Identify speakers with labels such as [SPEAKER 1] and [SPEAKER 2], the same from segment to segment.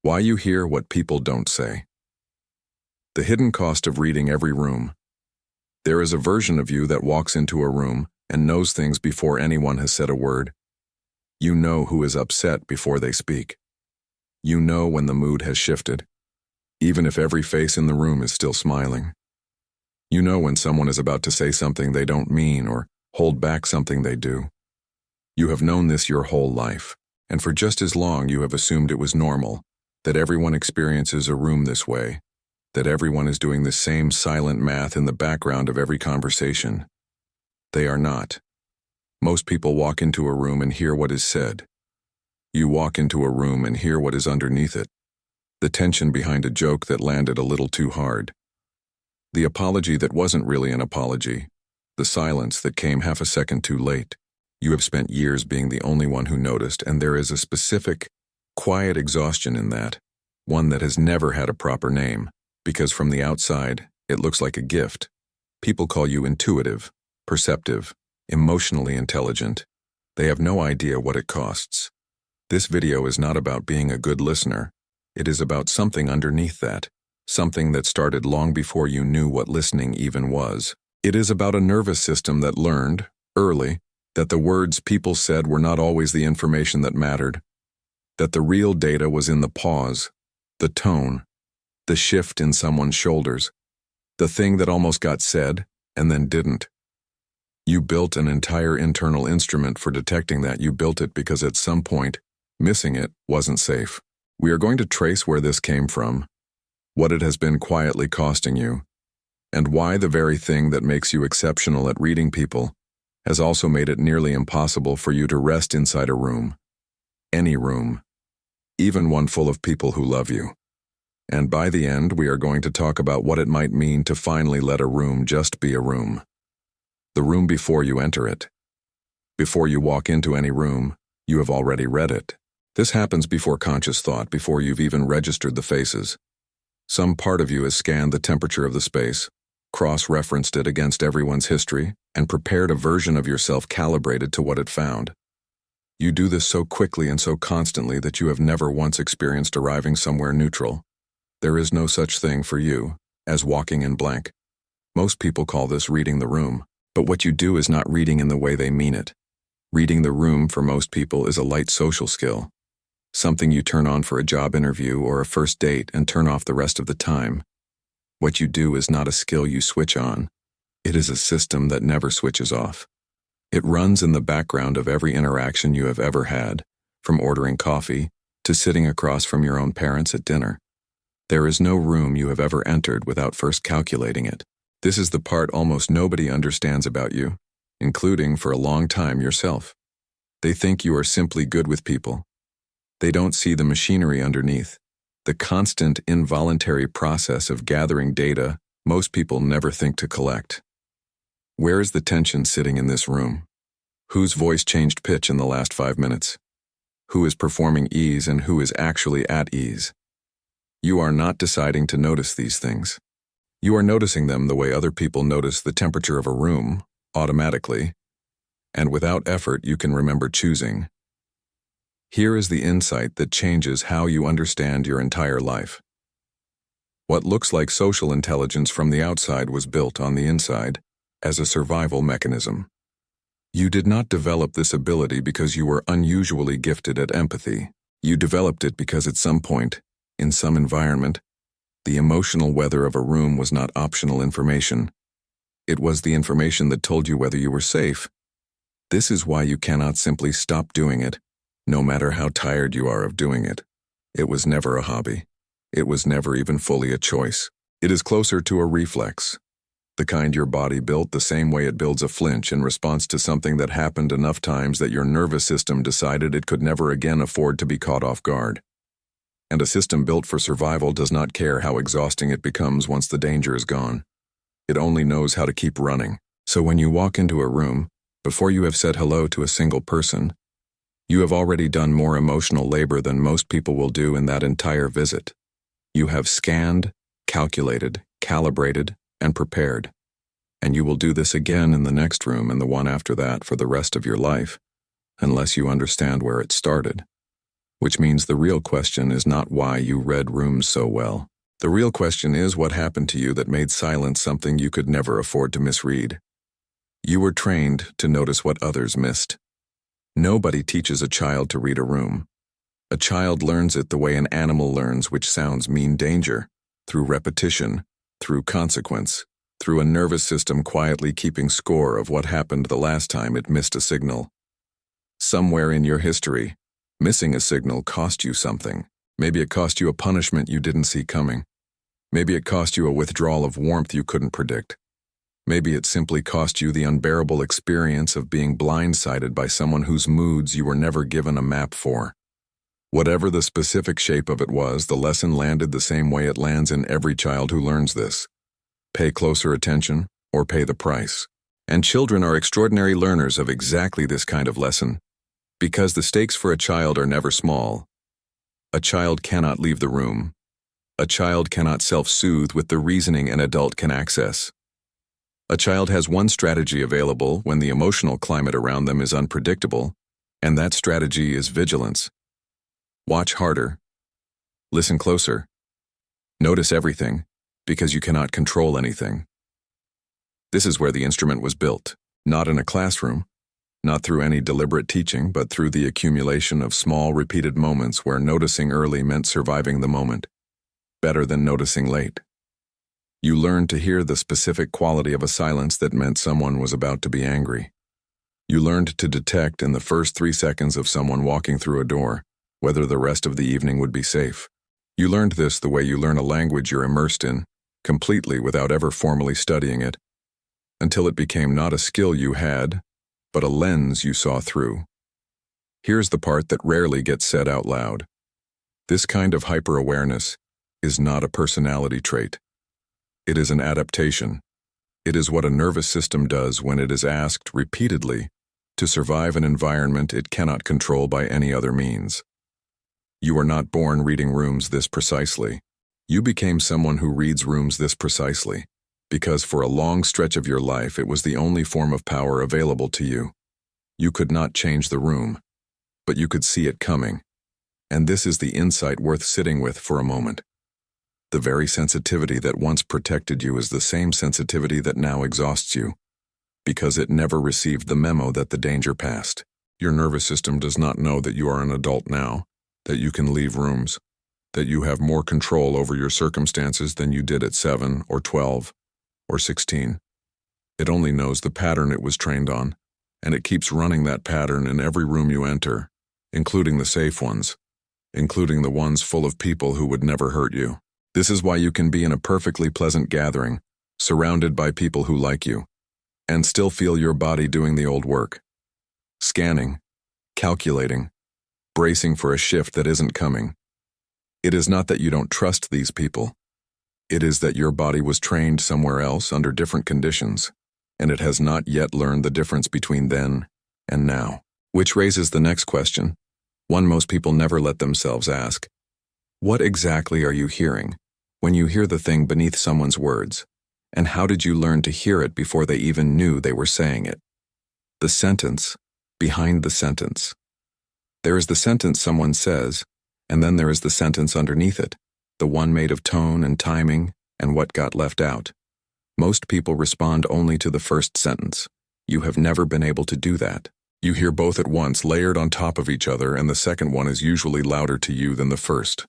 [SPEAKER 1] Why you hear what people don't say. The hidden cost of reading every room. There is a version of you that walks into a room and knows things before anyone has said a word. You know who is upset before they speak. You know when the mood has shifted, even if every face in the room is still smiling. You know when someone is about to say something they don't mean or hold back something they do. You have known this your whole life, and for just as long you have assumed it was normal, that everyone experiences a room this way, that everyone is doing the same silent math in the background of every conversation. They are not. Most people walk into a room and hear what is said. You walk into a room and hear what is underneath it. The tension behind a joke that landed a little too hard. The apology that wasn't really an apology. The silence that came half a second too late. You have spent years being the only one who noticed, and there is a specific, quiet exhaustion in that, one that has never had a proper name, because from the outside, it looks like a gift. People call you intuitive, perceptive, emotionally intelligent. They have no idea what it costs. This video is not about being a good listener. It is about something underneath that, something that started long before you knew what listening even was. It is about a nervous system that learned, early, that the words people said were not always the information that mattered, that the real data was in the pause, the tone, the shift in someone's shoulders, the thing that almost got said and then didn't. You built an entire internal instrument for detecting that. You built it because at some point, missing it wasn't safe. We are going to trace where this came from, what it has been quietly costing you, and why the very thing that makes you exceptional at reading people has also made it nearly impossible for you to rest inside a room. Any room. Even one full of people who love you. And by the end, we are going to talk about what it might mean to finally let a room just be a room. The room before you enter it. Before you walk into any room, you have already read it. This happens before conscious thought, before you've even registered the faces. Some part of you has scanned the temperature of the space, cross-referenced it against everyone's history, and prepared a version of yourself calibrated to what it found. You do this so quickly and so constantly that you have never once experienced arriving somewhere neutral. There is no such thing for you as walking in blank. Most people call this reading the room, but what you do is not reading in the way they mean it. Reading the room for most people is a light social skill, something you turn on for a job interview or a first date and turn off the rest of the time. What you do is not a skill you switch on. It is a system that never switches off. It runs in the background of every interaction you have ever had, from ordering coffee to sitting across from your own parents at dinner. There is no room you have ever entered without first calculating it. This is the part almost nobody understands about you, including for a long time yourself. They think you are simply good with people. They don't see the machinery underneath, the constant involuntary process of gathering data most people never think to collect. Where is the tension sitting in this room? Whose voice changed pitch in the last 5 minutes? Who is performing ease and who is actually at ease? You are not deciding to notice these things. You are noticing them the way other people notice the temperature of a room, automatically, and without effort you can remember choosing. Here is the insight that changes how you understand your entire life. What looks like social intelligence from the outside was built on the inside as a survival mechanism. You did not develop this ability because you were unusually gifted at empathy. You developed it because at some point, in some environment, the emotional weather of a room was not optional information. It was the information that told you whether you were safe. This is why you cannot simply stop doing it, no matter how tired you are of doing it. It was never a hobby. It was never even fully a choice. It is closer to a reflex, the kind your body built the same way it builds a flinch in response to something that happened enough times that your nervous system decided it could never again afford to be caught off guard. And a system built for survival does not care how exhausting it becomes once the danger is gone. It only knows how to keep running. So when you walk into a room, before you have said hello to a single person, you have already done more emotional labor than most people will do in that entire visit. You have scanned, calculated, calibrated, and prepared. And you will do this again in the next room and the one after that for the rest of your life, unless you understand where it started. which means the real question is not why you read rooms so well. The real question is what happened to you that made silence something you could never afford to misread. You were trained to notice what others missed. Nobody teaches a child to read a room. A child learns it the way an animal learns which sounds mean danger, through repetition, through consequence, through a nervous system quietly keeping score of what happened the last time it missed a signal. Somewhere in your history, missing a signal cost you something. Maybe it cost you a punishment you didn't see coming. Maybe it cost you a withdrawal of warmth you couldn't predict. Maybe it simply cost you the unbearable experience of being blindsided by someone whose moods you were never given a map for. Whatever the specific shape of it was, the lesson landed the same way it lands in every child who learns this. Pay closer attention, or pay the price. And children are extraordinary learners of exactly this kind of lesson. Because the stakes for a child are never small. A child cannot leave the room. A child cannot self-soothe with the reasoning an adult can access. A child has one strategy available when the emotional climate around them is unpredictable, and that strategy is vigilance. Watch harder. Listen closer. Notice everything, because you cannot control anything. This is where the instrument was built, not in a classroom, not through any deliberate teaching, but through the accumulation of small, repeated moments where noticing early meant surviving the moment, better than noticing late. You learned to hear the specific quality of a silence that meant someone was about to be angry. You learned to detect in the first 3 seconds of someone walking through a door whether the rest of the evening would be safe. You learned this the way you learn a language you're immersed in, completely without ever formally studying it, until it became not a skill you had, but a lens you saw through. Here's the part that rarely gets said out loud. This kind of hyper-awareness is not a personality trait. It is an adaptation. It is what a nervous system does when it is asked repeatedly to survive an environment it cannot control by any other means. You are not born reading rooms this precisely. You became someone who reads rooms this precisely, because for a long stretch of your life it was the only form of power available to you. You could not change the room, but you could see it coming. And this is the insight worth sitting with for a moment. The very sensitivity that once protected you is the same sensitivity that now exhausts you, because it never received the memo that the danger passed. Your nervous system does not know that you are an adult now, that you can leave rooms, that you have more control over your circumstances than you did at 7 or 12 or 16. It only knows the pattern it was trained on, and it keeps running that pattern in every room you enter, including the safe ones, including the ones full of people who would never hurt you. This is why you can be in a perfectly pleasant gathering, surrounded by people who like you, and still feel your body doing the old work. Scanning, calculating, bracing for a shift that isn't coming. It is not that you don't trust these people. It is that your body was trained somewhere else under different conditions, and it has not yet learned the difference between then and now. Which raises the next question, one most people never let themselves ask. What exactly are you hearing when you hear the thing beneath someone's words, and how did you learn to hear it before they even knew they were saying it? The sentence behind the sentence. There is the sentence someone says, and then there is the sentence underneath it, the one made of tone and timing and what got left out. Most people respond only to the first sentence. You have never been able to do that. You hear both at once layered on top of each other, and the second one is usually louder to you than the first.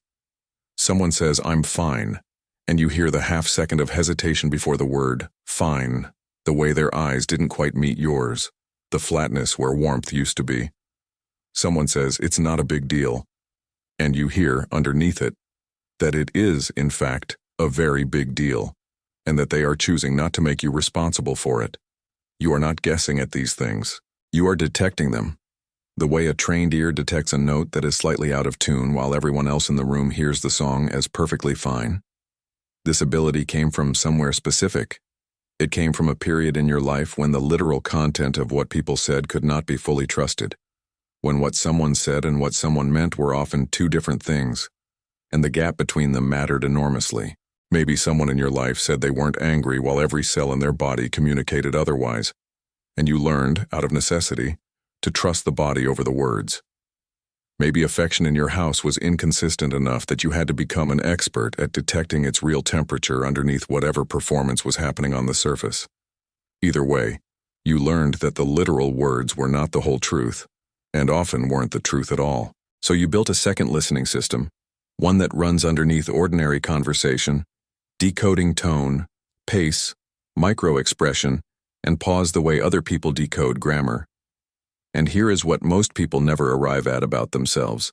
[SPEAKER 1] Someone says, "I'm fine," and you hear the half-second of hesitation before the word, fine, the way their eyes didn't quite meet yours, the flatness where warmth used to be. Someone says, "It's not a big deal," and you hear, underneath it, that it is, in fact, a very big deal, and that they are choosing not to make you responsible for it. You are not guessing at these things. You are detecting them. The way a trained ear detects a note that is slightly out of tune while everyone else in the room hears the song as perfectly fine. This ability came from somewhere specific. It came from a period in your life when the literal content of what people said could not be fully trusted, when what someone said and what someone meant were often two different things, and the gap between them mattered enormously. Maybe someone in your life said they weren't angry while every cell in their body communicated otherwise, and you learned, out of necessity, to trust the body over the words. Maybe affection in your house was inconsistent enough that you had to become an expert at detecting its real temperature underneath whatever performance was happening on the surface. Either way, you learned that the literal words were not the whole truth, and often weren't the truth at all. So you built a second listening system, one that runs underneath ordinary conversation, decoding tone, pace, micro-expression, and pause the way other people decode grammar. And here is what most people never arrive at about themselves.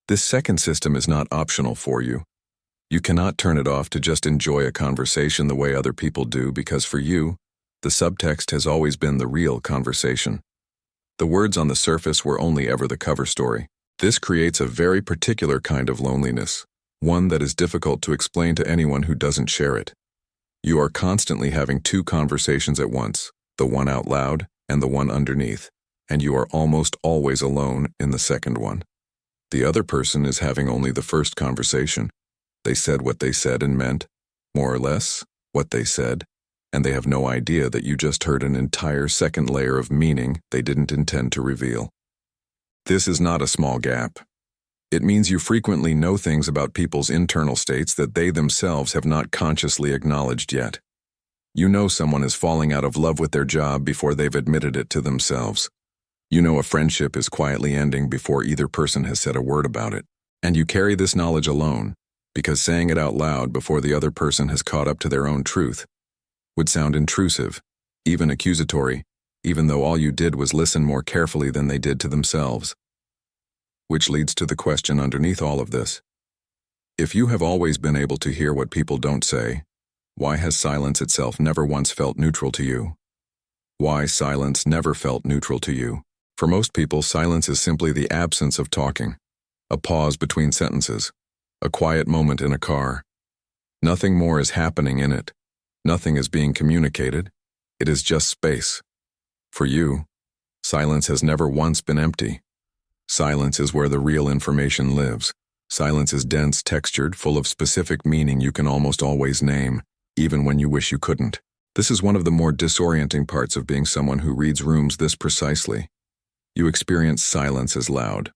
[SPEAKER 1] This second system is not optional for you. You cannot turn it off to just enjoy a conversation the way other people do, because for you, the subtext has always been the real conversation. The words on the surface were only ever the cover story. This creates a very particular kind of loneliness, one that is difficult to explain to anyone who doesn't share it. You are constantly having two conversations at once, the one out loud and the one underneath, and you are almost always alone in the second one. The other person is having only the first conversation. They said what they said and meant, more or less, what they said, and they have no idea that you just heard an entire second layer of meaning they didn't intend to reveal. This is not a small gap. It means you frequently know things about people's internal states that they themselves have not consciously acknowledged yet. You know someone is falling out of love with their job before they've admitted it to themselves. You know a friendship is quietly ending before either person has said a word about it. And you carry this knowledge alone, because saying it out loud before the other person has caught up to their own truth would sound intrusive, even accusatory, even though all you did was listen more carefully than they did to themselves. Which leads to the question underneath all of this. If you have always been able to hear what people don't say, why has silence itself never once felt neutral to you? Why silence never felt neutral to you? For most people, silence is simply the absence of talking, a pause between sentences, a quiet moment in a car. Nothing more is happening in it. Nothing is being communicated. It is just space. For you, silence has never once been empty. Silence is where the real information lives. Silence is dense, textured, full of specific meaning you can almost always name, even when you wish you couldn't. This is one of the more disorienting parts of being someone who reads rooms this precisely. You experience silence as loud,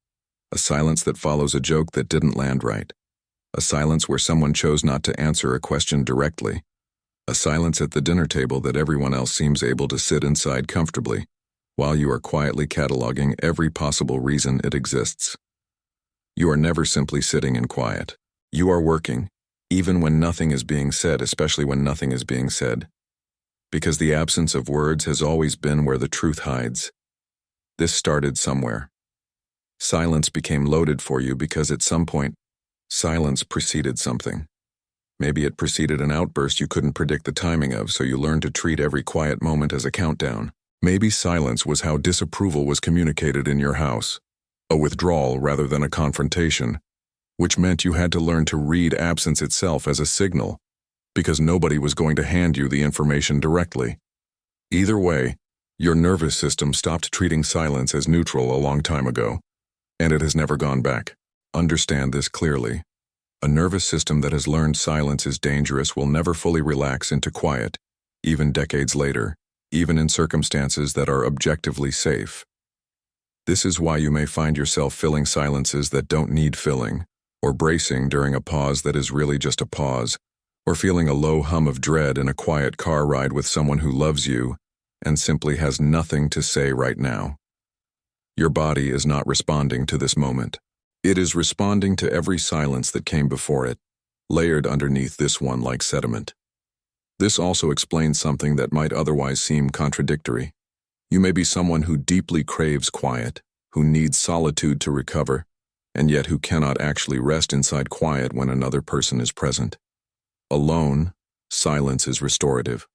[SPEAKER 1] a silence that follows a joke that didn't land right, a silence where someone chose not to answer a question directly, a silence at the dinner table that everyone else seems able to sit inside comfortably, while you are quietly cataloging every possible reason it exists. You are never simply sitting in quiet. You are working, even when nothing is being said, especially when nothing is being said. Because the absence of words has always been where the truth hides. This started somewhere. Silence became loaded for you because at some point, silence preceded something. Maybe it preceded an outburst you couldn't predict the timing of, so you learned to treat every quiet moment as a countdown. Maybe silence was how disapproval was communicated in your house, a withdrawal rather than a confrontation, which meant you had to learn to read absence itself as a signal, because nobody was going to hand you the information directly. Either way, your nervous system stopped treating silence as neutral a long time ago, and it has never gone back. Understand this clearly. A nervous system that has learned silence is dangerous will never fully relax into quiet, even decades later, even in circumstances that are objectively safe. This is why you may find yourself filling silences that don't need filling, or bracing during a pause that is really just a pause, or feeling a low hum of dread in a quiet car ride with someone who loves you and simply has nothing to say right now. Your body is not responding to this moment. It is responding to every silence that came before it, layered underneath this one like sediment. This also explains something that might otherwise seem contradictory. You may be someone who deeply craves quiet, who needs solitude to recover, and yet who cannot actually rest inside quiet when another person is present. Alone, silence is restorative.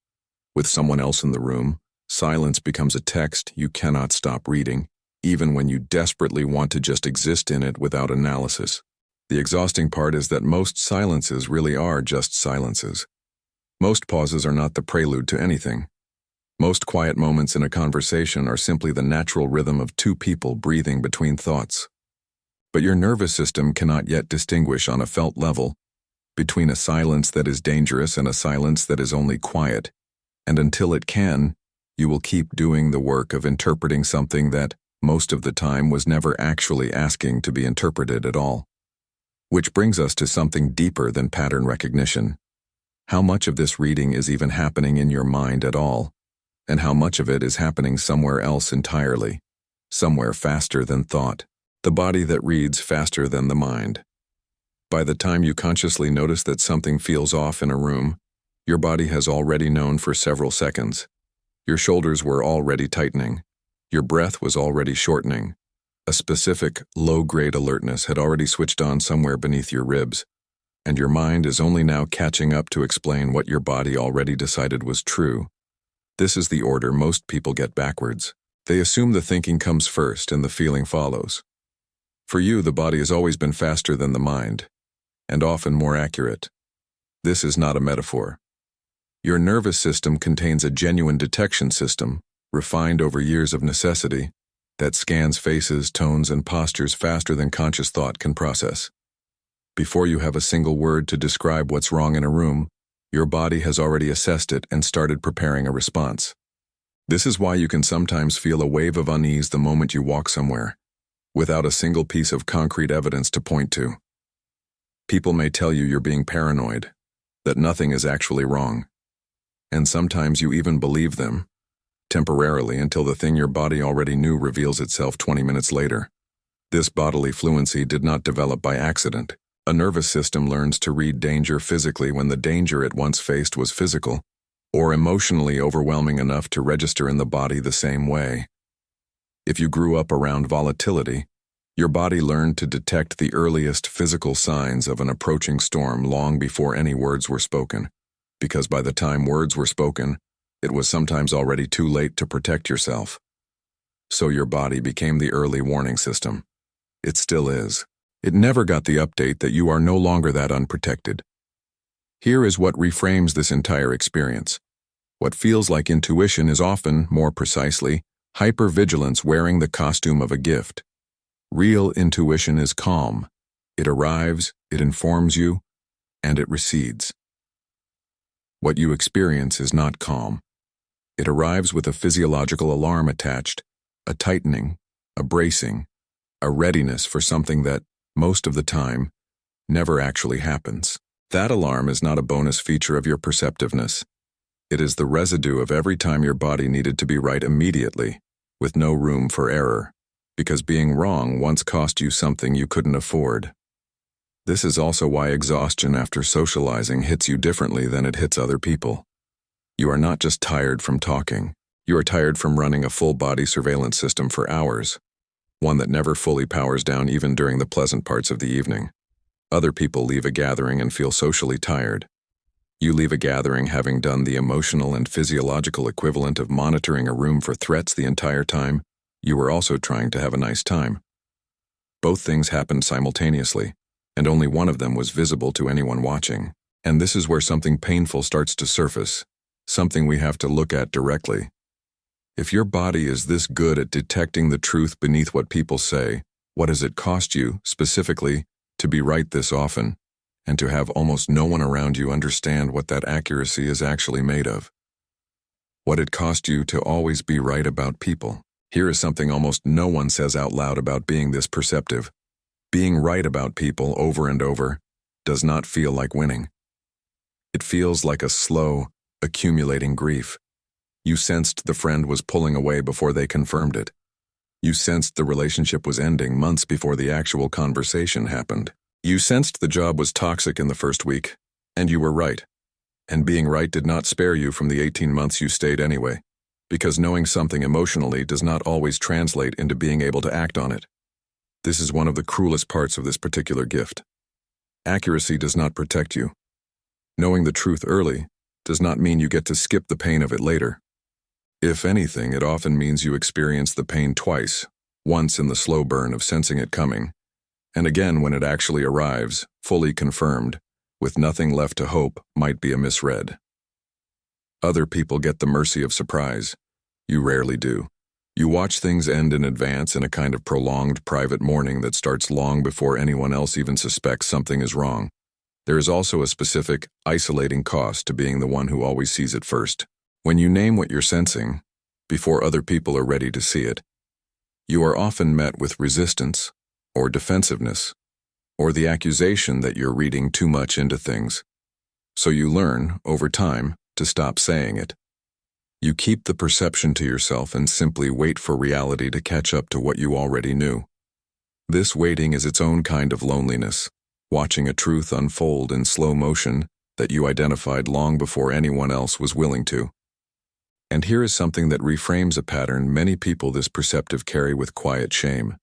[SPEAKER 1] With someone else in the room, silence becomes a text you cannot stop reading, even when you desperately want to just exist in it without analysis. The exhausting part is that most silences really are just silences. Most pauses are not the prelude to anything. Most quiet moments in a conversation are simply the natural rhythm of two people breathing between thoughts. But your nervous system cannot yet distinguish on a felt level between a silence that is dangerous and a silence that is only quiet, and until it can, you will keep doing the work of interpreting something that, most of the time was never actually asking to be interpreted at all. Which brings us to something deeper than pattern recognition. How much of this reading is even happening in your mind at all? And how much of it is happening somewhere else entirely? Somewhere faster than thought. The body that reads faster than the mind. By the time you consciously notice that something feels off in a room, your body has already known for several seconds. Your shoulders were already tightening. Your breath was already shortening. A specific, low-grade alertness had already switched on somewhere beneath your ribs, and your mind is only now catching up to explain what your body already decided was true. This is the order most people get backwards. They assume the thinking comes first and the feeling follows. For you, the body has always been faster than the mind, and often more accurate. This is not a metaphor. Your nervous system contains a genuine detection system, refined over years of necessity, that scans faces, tones, and postures faster than conscious thought can process. Before you have a single word to describe what's wrong in a room, your body has already assessed it and started preparing a response. This is why you can sometimes feel a wave of unease the moment you walk somewhere, without a single piece of concrete evidence to point to. People may tell you you're being paranoid, that nothing is actually wrong. And sometimes you even believe them, temporarily until the thing your body already knew reveals itself 20 minutes later. This bodily fluency did not develop by accident. A nervous system learns to read danger physically when the danger it once faced was physical, or emotionally overwhelming enough to register in the body the same way. If you grew up around volatility, your body learned to detect the earliest physical signs of an approaching storm long before any words were spoken, because by the time words were spoken, it was sometimes already too late to protect yourself. So your body became the early warning system. It still is. It never got the update that you are no longer that unprotected. Here is what reframes this entire experience. What feels like intuition is often, more precisely, hypervigilance wearing the costume of a gift. Real intuition is calm. It arrives, it informs you, and it recedes. What you experience is not calm. It arrives with a physiological alarm attached, a tightening, a bracing, a readiness for something that, most of the time, never actually happens. That alarm is not a bonus feature of your perceptiveness. It is the residue of every time your body needed to be right immediately, with no room for error, because being wrong once cost you something you couldn't afford. This is also why exhaustion after socializing hits you differently than it hits other people. You are not just tired from talking. You are tired from running a full-body surveillance system for hours, one that never fully powers down even during the pleasant parts of the evening. Other people leave a gathering and feel socially tired. You leave a gathering having done the emotional and physiological equivalent of monitoring a room for threats the entire time you were also trying to have a nice time. Both things happened simultaneously, and only one of them was visible to anyone watching. And this is where something painful starts to surface, something we have to look at directly. If your body is this good at detecting the truth beneath what people say, what does it cost you, specifically, to be right this often, and to have almost no one around you understand what that accuracy is actually made of? What it cost you to always be right about people. Here is something almost no one says out loud about being this perceptive. Being right about people over and over does not feel like winning. It feels like a slow, accumulating grief. You sensed the friend was pulling away before they confirmed it. You sensed the relationship was ending months before the actual conversation happened. You sensed the job was toxic in the first week, and you were right. And being right did not spare you from the 18 months you stayed anyway, because knowing something emotionally does not always translate into being able to act on it. This is one of the cruelest parts of this particular gift. Accuracy does not protect you. Knowing the truth early does not mean you get to skip the pain of it later. If anything, it often means you experience the pain twice, once in the slow burn of sensing it coming, and again when it actually arrives, fully confirmed, with nothing left to hope might be a misread. Other people get the mercy of surprise. You rarely do. You watch things end in advance in a kind of prolonged private mourning that starts long before anyone else even suspects something is wrong. There is also a specific, isolating cost to being the one who always sees it first. When you name what you're sensing, before other people are ready to see it, You are often met with resistance, or defensiveness, or the accusation that you're reading too much into things. So you learn, over time, to stop saying it. You keep the perception to yourself and simply wait for reality to catch up to what you already knew. This waiting is its own kind of loneliness, watching a truth unfold in slow motion that you identified long before anyone else was willing to. And here is something that reframes a pattern many people this perceptive carry with quiet shame.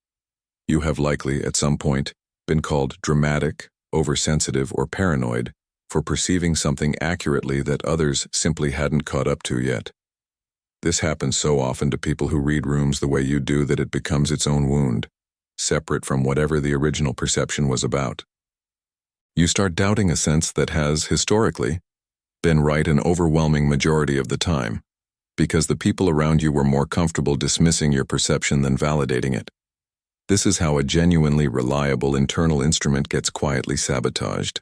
[SPEAKER 1] You have likely, at some point, been called dramatic, oversensitive, or paranoid for perceiving something accurately that others simply hadn't caught up to yet. This happens so often to people who read rooms the way you do that it becomes its own wound, separate from whatever the original perception was about. You start doubting a sense that has, historically, been right an overwhelming majority of the time, because the people around you were more comfortable dismissing your perception than validating it. This is how a genuinely reliable internal instrument gets quietly sabotaged.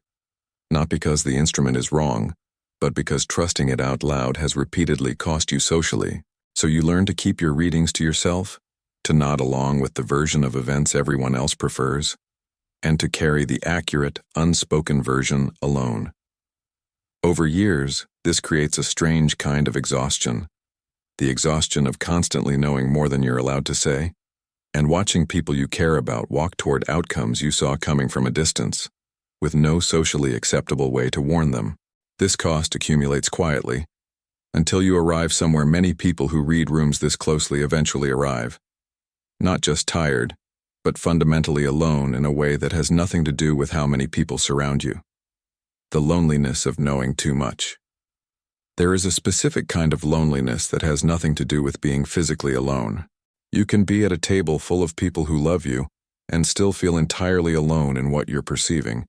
[SPEAKER 1] Not because the instrument is wrong, but because trusting it out loud has repeatedly cost you socially. So you learn to keep your readings to yourself, to nod along with the version of events everyone else prefers, and to carry the accurate, unspoken version alone. Over years, this creates a strange kind of exhaustion, the exhaustion of constantly knowing more than you're allowed to say, and watching people you care about walk toward outcomes you saw coming from a distance, with no socially acceptable way to warn them. This cost accumulates quietly, until you arrive somewhere many people who read rooms this closely eventually arrive. Not just tired, but fundamentally alone in a way that has nothing to do with how many people surround you. The loneliness of knowing too much. There is a specific kind of loneliness that has nothing to do with being physically alone. You can be at a table full of people who love you and still feel entirely alone in what you're perceiving,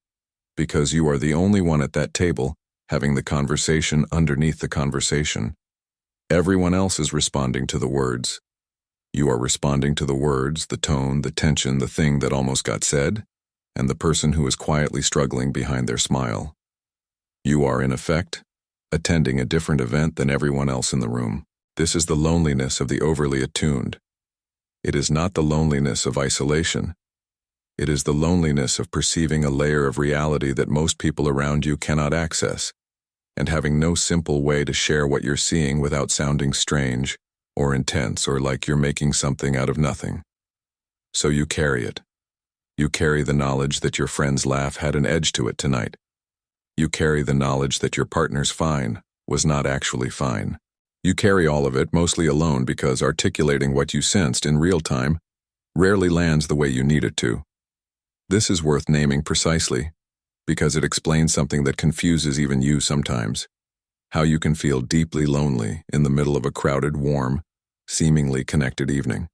[SPEAKER 1] because you are the only one at that table having the conversation underneath the conversation. Everyone else is responding to the words. You are responding to the words, the tone, the tension, the thing that almost got said, and the person who is quietly struggling behind their smile. You are, in effect, attending a different event than everyone else in the room. This is the loneliness of the overly attuned. It is not the loneliness of isolation. It is the loneliness of perceiving a layer of reality that most people around you cannot access, and having no simple way to share what you're seeing without sounding strange, or intense, or like you're making something out of nothing. So you carry it. You carry the knowledge that your friend's laugh had an edge to it tonight. You carry the knowledge that your partner's fine was not actually fine. You carry all of it mostly alone because articulating what you sensed in real time rarely lands the way you need it to. This is worth naming precisely, because it explains something that confuses even you sometimes. How you can feel deeply lonely in the middle of a crowded, warm, seemingly connected evening.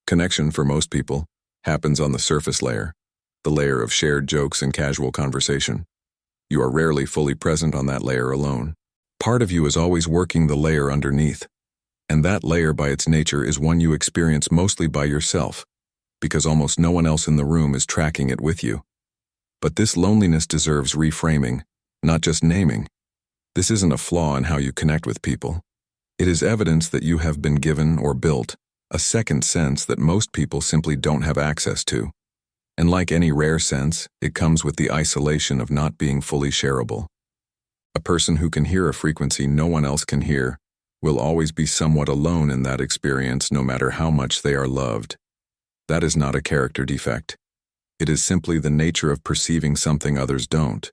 [SPEAKER 1] Connection, for most people, happens on the surface layer, the layer of shared jokes and casual conversation. You are rarely fully present on that layer alone. Part of you is always working the layer underneath, and that layer by its nature is one you experience mostly by yourself, because almost no one else in the room is tracking it with you. But this loneliness deserves reframing, not just naming. This isn't a flaw in how you connect with people. It is evidence that you have been given or built a second sense that most people simply don't have access to. And like any rare sense, it comes with the isolation of not being fully shareable. A person who can hear a frequency no one else can hear will always be somewhat alone in that experience no matter how much they are loved. That is not a character defect. It is simply the nature of perceiving something others don't.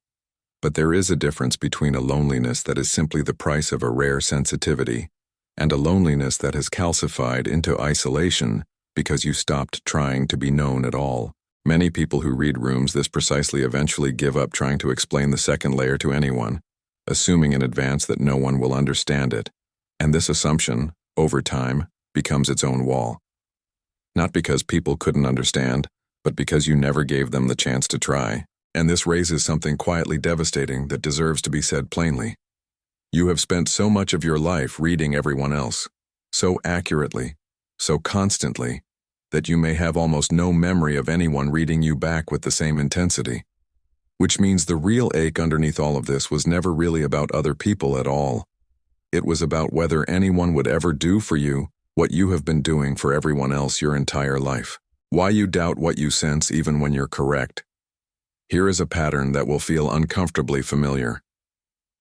[SPEAKER 1] But there is a difference between a loneliness that is simply the price of a rare sensitivity and a loneliness that has calcified into isolation because you stopped trying to be known at all. Many people who read rooms this precisely eventually give up trying to explain the second layer to anyone, assuming in advance that no one will understand it. And this assumption, over time, becomes its own wall. Not because people couldn't understand, but because you never gave them the chance to try. And this raises something quietly devastating that deserves to be said plainly. You have spent so much of your life reading everyone else, so accurately, so constantly, that you may have almost no memory of anyone reading you back with the same intensity. Which means the real ache underneath all of this was never really about other people at all. It was about whether anyone would ever do for you what you have been doing for everyone else your entire life. Why you doubt what you sense even when you're correct. Here is a pattern that will feel uncomfortably familiar.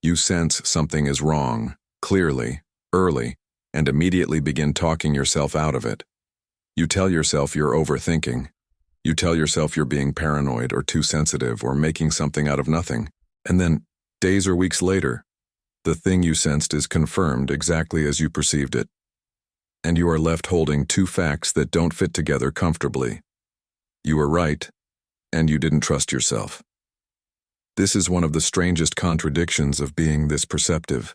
[SPEAKER 1] You sense something is wrong, clearly, early, and immediately begin talking yourself out of it. You tell yourself you're overthinking. You tell yourself you're being paranoid or too sensitive or making something out of nothing. And then, days or weeks later, the thing you sensed is confirmed exactly as you perceived it. And you are left holding two facts that don't fit together comfortably. You were right, and you didn't trust yourself. This is one of the strangest contradictions of being this perceptive.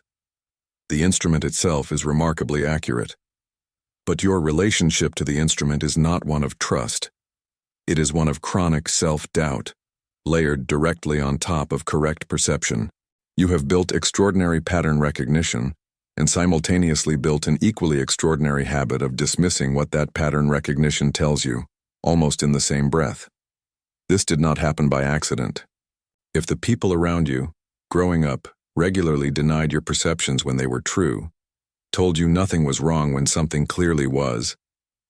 [SPEAKER 1] The instrument itself is remarkably accurate. But your relationship to the instrument is not one of trust. It is one of chronic self-doubt, layered directly on top of correct perception. You have built extraordinary pattern recognition, and simultaneously built an equally extraordinary habit of dismissing what that pattern recognition tells you, almost in the same breath. This did not happen by accident. If the people around you, growing up, regularly denied your perceptions when they were true, told you nothing was wrong when something clearly was,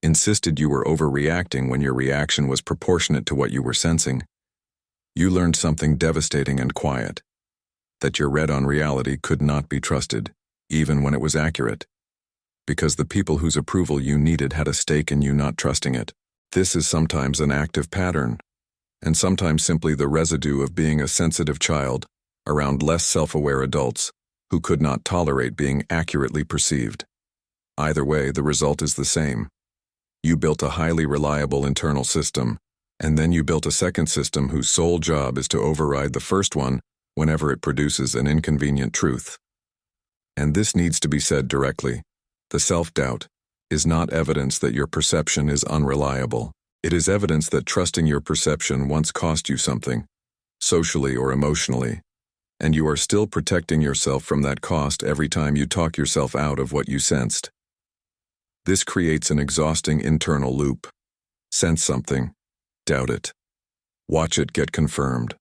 [SPEAKER 1] insisted you were overreacting when your reaction was proportionate to what you were sensing, you learned something devastating and quiet, that your read on reality could not be trusted, even when it was accurate, because the people whose approval you needed had a stake in you not trusting it. This is sometimes an active pattern, and sometimes simply the residue of being a sensitive child around less self-aware adults who could not tolerate being accurately perceived. Either way, the result is the same. You built a highly reliable internal system, and then you built a second system whose sole job is to override the first one whenever it produces an inconvenient truth. And this needs to be said directly. The self-doubt is not evidence that your perception is unreliable. It is evidence that trusting your perception once cost you something, socially or emotionally, and you are still protecting yourself from that cost every time you talk yourself out of what you sensed. This creates an exhausting internal loop. Sense something, doubt it. Watch it get confirmed.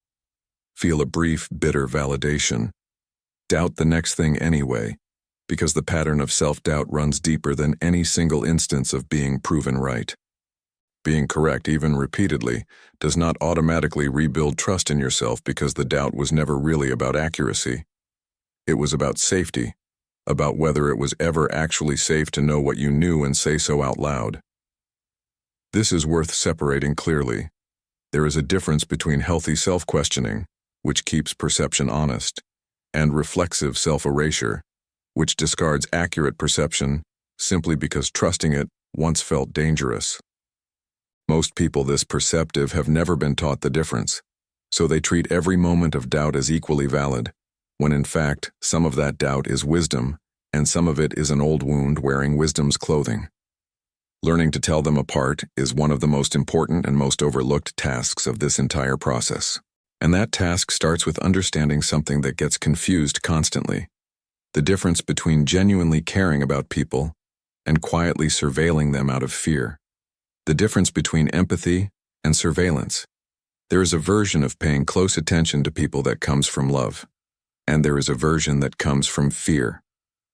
[SPEAKER 1] Feel a brief, bitter validation. Doubt the next thing anyway, because the pattern of self-doubt runs deeper than any single instance of being proven right. Being correct, even repeatedly, does not automatically rebuild trust in yourself because the doubt was never really about accuracy. It was about safety, about whether it was ever actually safe to know what you knew and say so out loud. This is worth separating clearly. There is a difference between healthy self-questioning, which keeps perception honest, and reflexive self-erasure, which discards accurate perception simply because trusting it once felt dangerous. Most people this perceptive have never been taught the difference, so they treat every moment of doubt as equally valid, when in fact some of that doubt is wisdom, and some of it is an old wound wearing wisdom's clothing. Learning to tell them apart is one of the most important and most overlooked tasks of this entire process. And that task starts with understanding something that gets confused constantly: the difference between genuinely caring about people and quietly surveilling them out of fear. The difference between empathy and surveillance. There is a version of paying close attention to people that comes from love, and there is a version that comes from fear.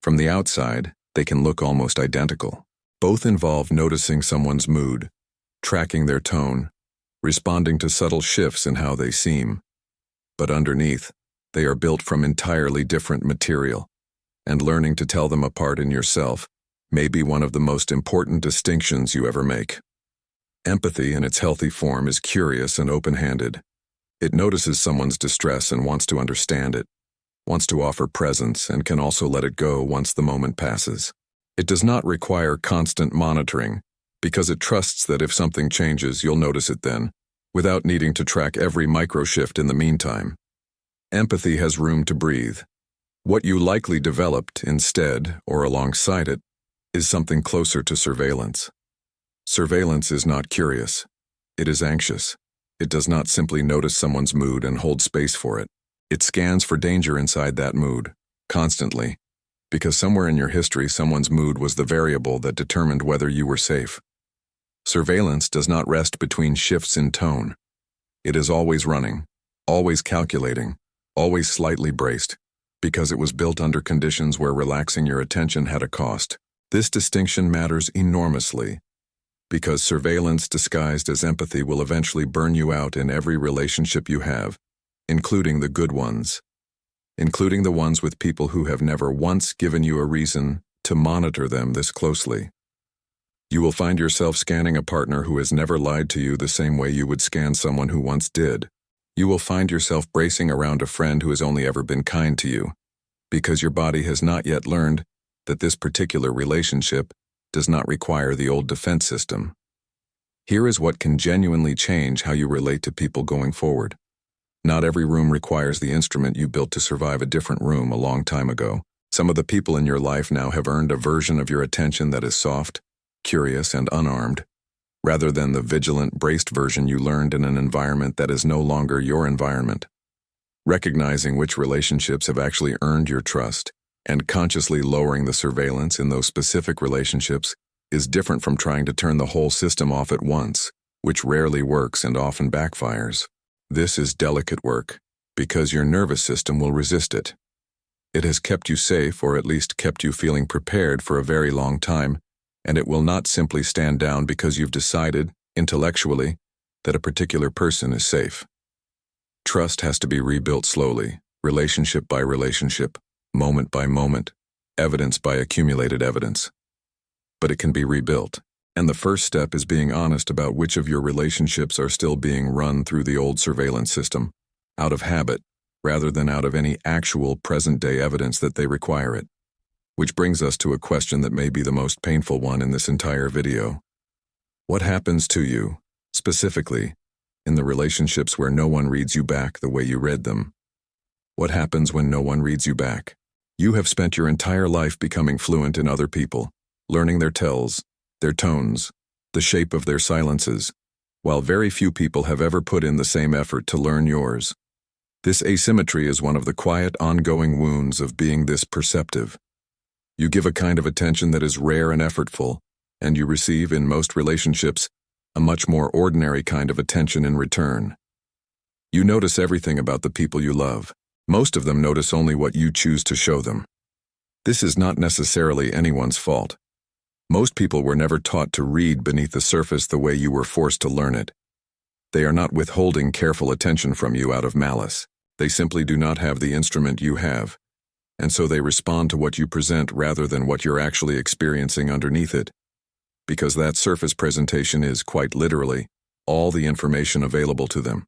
[SPEAKER 1] From the outside, they can look almost identical. Both involve noticing someone's mood, tracking their tone, responding to subtle shifts in how they seem. But underneath, they are built from entirely different material, and learning to tell them apart in yourself may be one of the most important distinctions you ever make. Empathy in its healthy form is curious and open-handed. It notices someone's distress and wants to understand it, wants to offer presence, and can also let it go once the moment passes. It does not require constant monitoring, because it trusts that if something changes, you'll notice it then, without needing to track every micro-shift in the meantime. Empathy has room to breathe. What you likely developed instead, or alongside it, is something closer to surveillance. Surveillance is not curious. It is anxious. It does not simply notice someone's mood and hold space for it. It scans for danger inside that mood, constantly, because somewhere in your history someone's mood was the variable that determined whether you were safe. Surveillance does not rest between shifts in tone. It is always running, always calculating, always slightly braced, because it was built under conditions where relaxing your attention had a cost. This distinction matters enormously, because surveillance disguised as empathy will eventually burn you out in every relationship you have, including the good ones, including the ones with people who have never once given you a reason to monitor them this closely. You will find yourself scanning a partner who has never lied to you the same way you would scan someone who once did. You will find yourself bracing around a friend who has only ever been kind to you, because your body has not yet learned that this particular relationship does not require the old defense system. Here is what can genuinely change how you relate to people going forward. Not every room requires the instrument you built to survive a different room a long time ago. Some of the people in your life now have earned a version of your attention that is soft, curious, and unarmed, rather than the vigilant, braced version you learned in an environment that is no longer your environment. Recognizing which relationships have actually earned your trust and consciously lowering the surveillance in those specific relationships is different from trying to turn the whole system off at once, which rarely works and often backfires. This is delicate work, because your nervous system will resist it. It has kept you safe, or at least kept you feeling prepared for a very long time, and it will not simply stand down because you've decided, intellectually, that a particular person is safe. Trust has to be rebuilt slowly, relationship by relationship, moment by moment, evidence by accumulated evidence. But it can be rebuilt, and the first step is being honest about which of your relationships are still being run through the old surveillance system, out of habit, rather than out of any actual present-day evidence that they require it. Which brings us to a question that may be the most painful one in this entire video. What happens to you, specifically, in the relationships where no one reads you back the way you read them? What happens when no one reads you back? You have spent your entire life becoming fluent in other people, learning their tells, their tones, the shape of their silences, while very few people have ever put in the same effort to learn yours. This asymmetry is one of the quiet, ongoing wounds of being this perceptive. You give a kind of attention that is rare and effortful, and you receive, in most relationships, a much more ordinary kind of attention in return. You notice everything about the people you love. Most of them notice only what you choose to show them. This is not necessarily anyone's fault. Most people were never taught to read beneath the surface the way you were forced to learn it. They are not withholding careful attention from you out of malice. They simply do not have the instrument you have, and so they respond to what you present rather than what you're actually experiencing underneath it, because that surface presentation is, quite literally, all the information available to them.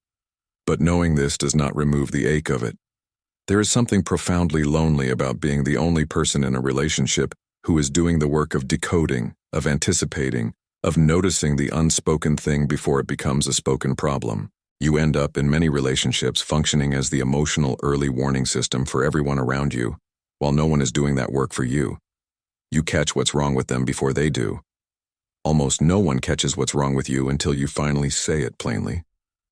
[SPEAKER 1] But knowing this does not remove the ache of it. There is something profoundly lonely about being the only person in a relationship who is doing the work of decoding, of anticipating, of noticing the unspoken thing before it becomes a spoken problem. You end up, in many relationships, functioning as the emotional early warning system for everyone around you, while no one is doing that work for you. You catch what's wrong with them before they do. Almost no one catches what's wrong with you until you finally say it plainly.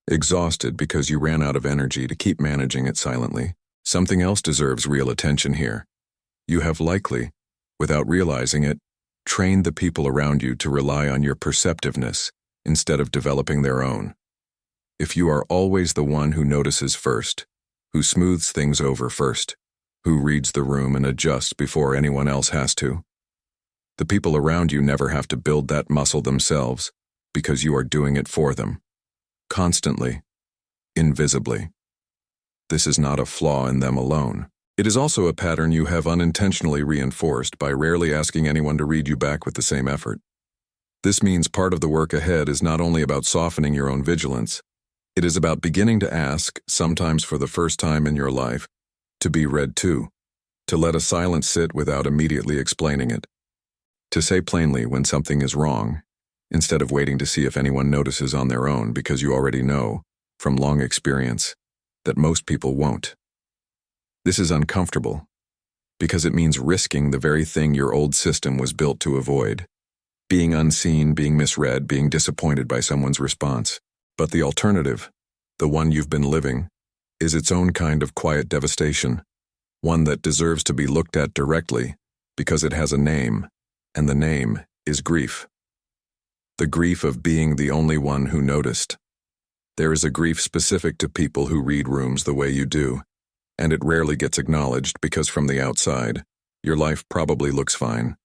[SPEAKER 1] Exhausted because you ran out of energy to keep managing it silently. Something else deserves real attention here. You have likely, without realizing it, trained the people around you to rely on your perceptiveness instead of developing their own. If you are always the one who notices first, who smooths things over first, who reads the room and adjusts before anyone else has to, the people around you never have to build that muscle themselves because you are doing it for them. Constantly, invisibly. This is not a flaw in them alone. It is also a pattern you have unintentionally reinforced by rarely asking anyone to read you back with the same effort. This means part of the work ahead is not only about softening your own vigilance, it is about beginning to ask, sometimes for the first time in your life, to be read too, to let a silence sit without immediately explaining it, to say plainly when something is wrong, instead of waiting to see if anyone notices on their own, because you already know, from long experience, that most people won't. This is uncomfortable, because it means risking the very thing your old system was built to avoid, being unseen, being misread, being disappointed by someone's response. But the alternative, the one you've been living, is its own kind of quiet devastation, one that deserves to be looked at directly because it has a name, and the name is grief. The grief of being the only one who noticed. There is a grief specific to people who read rooms the way you do, and it rarely gets acknowledged because from the outside, your life probably looks fine.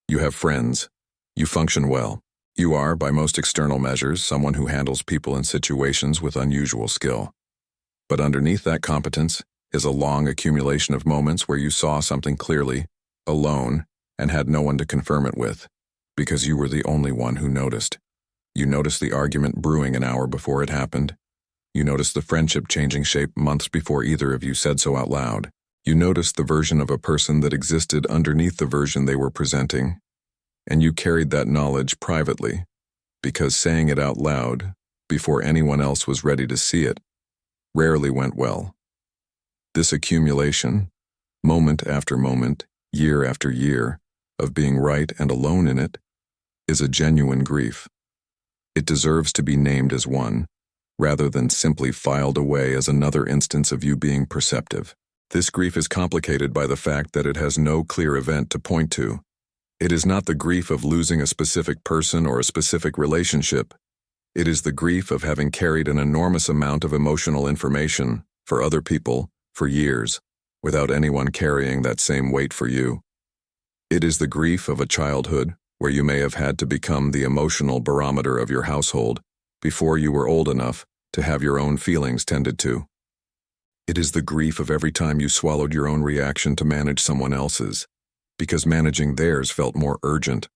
[SPEAKER 1] You have friends. You function well. You are, by most external measures, someone who handles people and situations with unusual skill. But underneath that competence is a long accumulation of moments where you saw something clearly, alone, and had no one to confirm it with, because you were the only one who noticed. You noticed the argument brewing an hour before it happened. You noticed the friendship changing shape months before either of you said so out loud. You noticed the version of a person that existed underneath the version they were presenting, and you carried that knowledge privately, because saying it out loud, before anyone else was ready to see it, rarely went well. This accumulation, moment after moment, year after year, of being right and alone in it, is a genuine grief. It deserves to be named as one, rather than simply filed away as another instance of you being perceptive. This grief is complicated by the fact that it has no clear event to point to. It is not the grief of losing a specific person or a specific relationship. It is the grief of having carried an enormous amount of emotional information for other people for years, without anyone carrying that same weight for you. It is the grief of a childhood where you may have had to become the emotional barometer of your household before you were old enough to have your own feelings tended to. It is the grief of every time you swallowed your own reaction to manage someone else's, because managing theirs felt more urgent,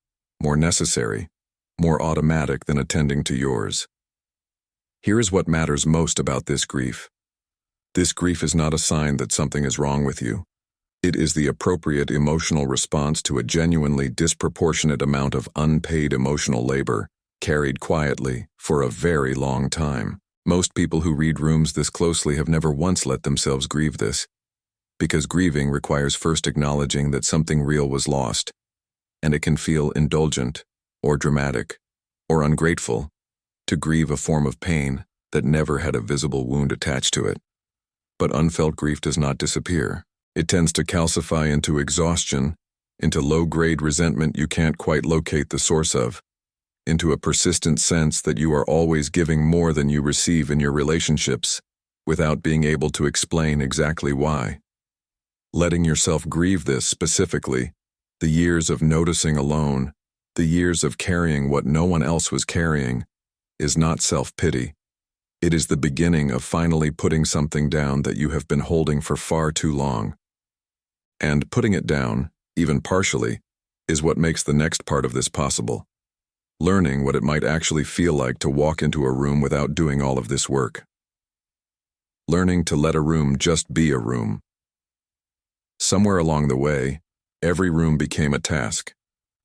[SPEAKER 1] more necessary, more automatic than attending to yours. Here is what matters most about this grief. This grief is not a sign that something is wrong with you. It is the appropriate emotional response to a genuinely disproportionate amount of unpaid emotional labor, carried quietly for a very long time. Most people who read rooms this closely have never once let themselves grieve this, because grieving requires first acknowledging that something real was lost, and it can feel indulgent, or dramatic, or ungrateful, to grieve a form of pain that never had a visible wound attached to it. But unfelt grief does not disappear. It tends to calcify into exhaustion, into low-grade resentment you can't quite locate the source of, into a persistent sense that you are always giving more than you receive in your relationships, without being able to explain exactly why. Letting yourself grieve this specifically, the years of noticing alone, the years of carrying what no one else was carrying, is not self-pity. It is the beginning of finally putting something down that you have been holding for far too long. And putting it down, even partially, is what makes the next part of this possible. Learning what it might actually feel like to walk into a room without doing all of this work. Learning to let a room just be a room. Somewhere along the way, every room became a task,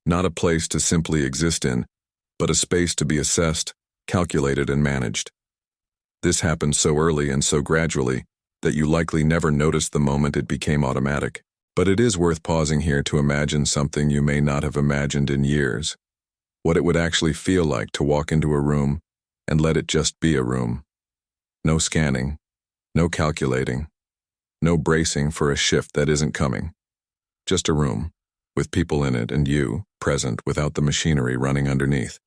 [SPEAKER 1] not a place to simply exist in, but a space to be assessed, calculated, and managed. This happened so early and so gradually that you likely never noticed the moment it became automatic. But it is worth pausing here to imagine something you may not have imagined in years. What it would actually feel like to walk into a room and let it just be a room. No scanning, no calculating, no bracing for a shift that isn't coming. Just a room, with people in it and you, present without the machinery running underneath.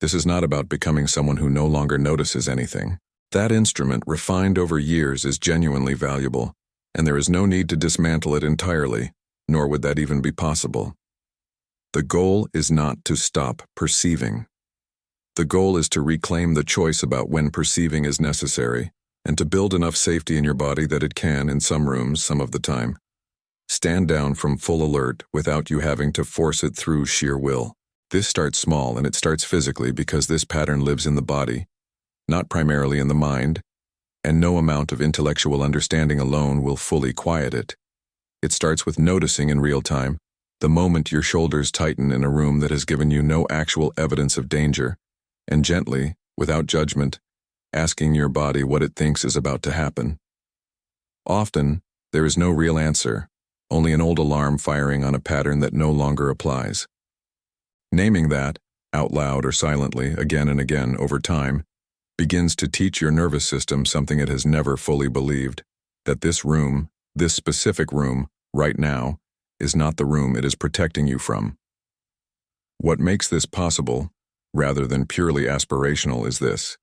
[SPEAKER 1] This is not about becoming someone who no longer notices anything. That instrument, refined over years, is genuinely valuable, and there is no need to dismantle it entirely, nor would that even be possible. The goal is not to stop perceiving. The goal is to reclaim the choice about when perceiving is necessary, and to build enough safety in your body that it can, in some rooms, some of the time, stand down from full alert without you having to force it through sheer will. This starts small, and it starts physically because this pattern lives in the body, not primarily in the mind, and no amount of intellectual understanding alone will fully quiet it. It starts with noticing in real time, the moment your shoulders tighten in a room that has given you no actual evidence of danger, and gently, without judgment, asking your body what it thinks is about to happen. Often, there is no real answer, only an old alarm firing on a pattern that no longer applies. Naming that, out loud or silently, again and again over time, begins to teach your nervous system something it has never fully believed, that this room, this specific room, right now, is not the room it is protecting you from. What makes this possible, rather than purely aspirational, is this.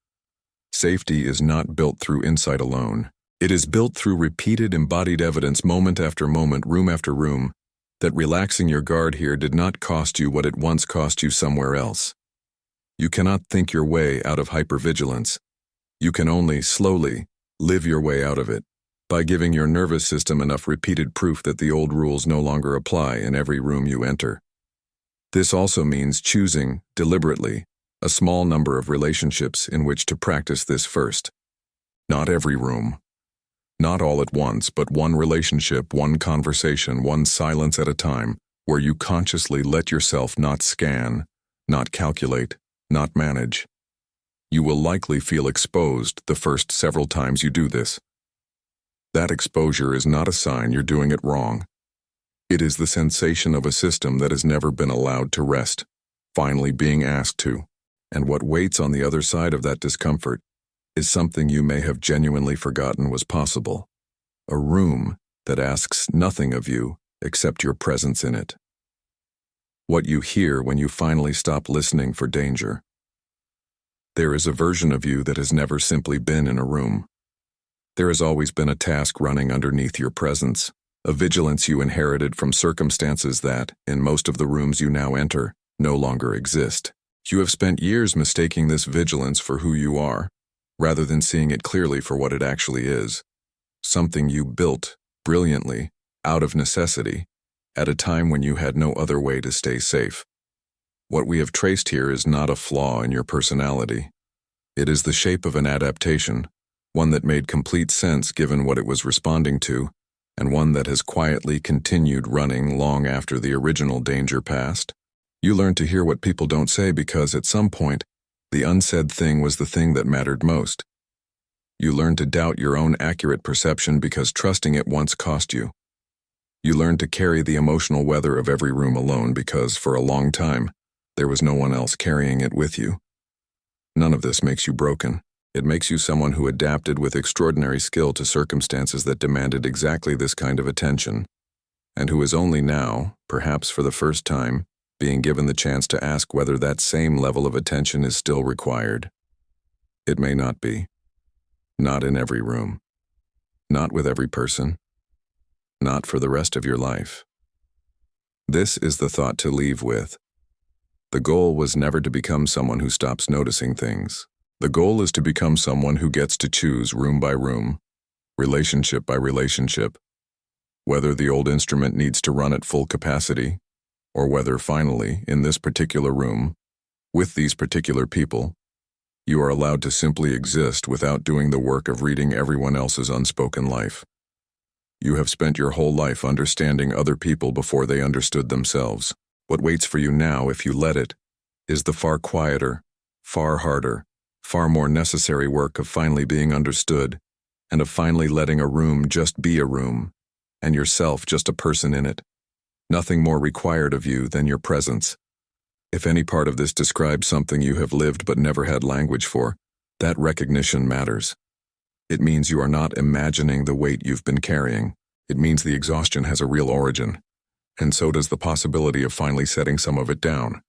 [SPEAKER 1] Safety is not built through insight alone. It is built through repeated embodied evidence moment after moment, room after room, That relaxing your guard here did not cost you what it once cost you somewhere else. You cannot think your way out of hypervigilance. You can only, slowly, live your way out of it, by giving your nervous system enough repeated proof that the old rules no longer apply in every room you enter. This also means choosing, deliberately, a small number of relationships in which to practice this first. Not every room. Not all at once, but one relationship, one conversation, one silence at a time, where you consciously let yourself not scan, not calculate, not manage. You will likely feel exposed the first several times you do this. That exposure is not a sign you're doing it wrong. It is the sensation of a system that has never been allowed to rest, finally being asked to, and what waits on the other side of that discomfort is something you may have genuinely forgotten was possible. A room that asks nothing of you except your presence in it. What you hear when you finally stop listening for danger. There is a version of you that has never simply been in a room. There has always been a task running underneath your presence, a vigilance you inherited from circumstances that, in most of the rooms you now enter, no longer exist. You have spent years mistaking this vigilance for who you are, rather than seeing it clearly for what it actually is. Something you built, brilliantly, out of necessity, at a time when you had no other way to stay safe. What we have traced here is not a flaw in your personality. It is the shape of an adaptation, one that made complete sense given what it was responding to, and one that has quietly continued running long after the original danger passed. You learn to hear what people don't say because, at some point, the unsaid thing was the thing that mattered most. You learn to doubt your own accurate perception because trusting it once cost you. You learn to carry the emotional weather of every room alone because, for a long time, there was no one else carrying it with you. None of this makes you broken. It makes you someone who adapted with extraordinary skill to circumstances that demanded exactly this kind of attention, and who is only now, perhaps for the first time, being given the chance to ask whether that same level of attention is still required. It may not be. Not in every room. Not with every person. Not for the rest of your life. This is the thought to leave with. The goal was never to become someone who stops noticing things. The goal is to become someone who gets to choose room by room, relationship by relationship, whether the old instrument needs to run at full capacity, or whether finally, in this particular room, with these particular people, you are allowed to simply exist without doing the work of reading everyone else's unspoken life. You have spent your whole life understanding other people before they understood themselves. What waits for you now, if you let it, is the far quieter, far harder, far more necessary work of finally being understood, and of finally letting a room just be a room, and yourself just a person in it. Nothing more required of you than your presence. If any part of this describes something you have lived but never had language for, that recognition matters. It means you are not imagining the weight you've been carrying. It means the exhaustion has a real origin, and so does the possibility of finally setting some of it down.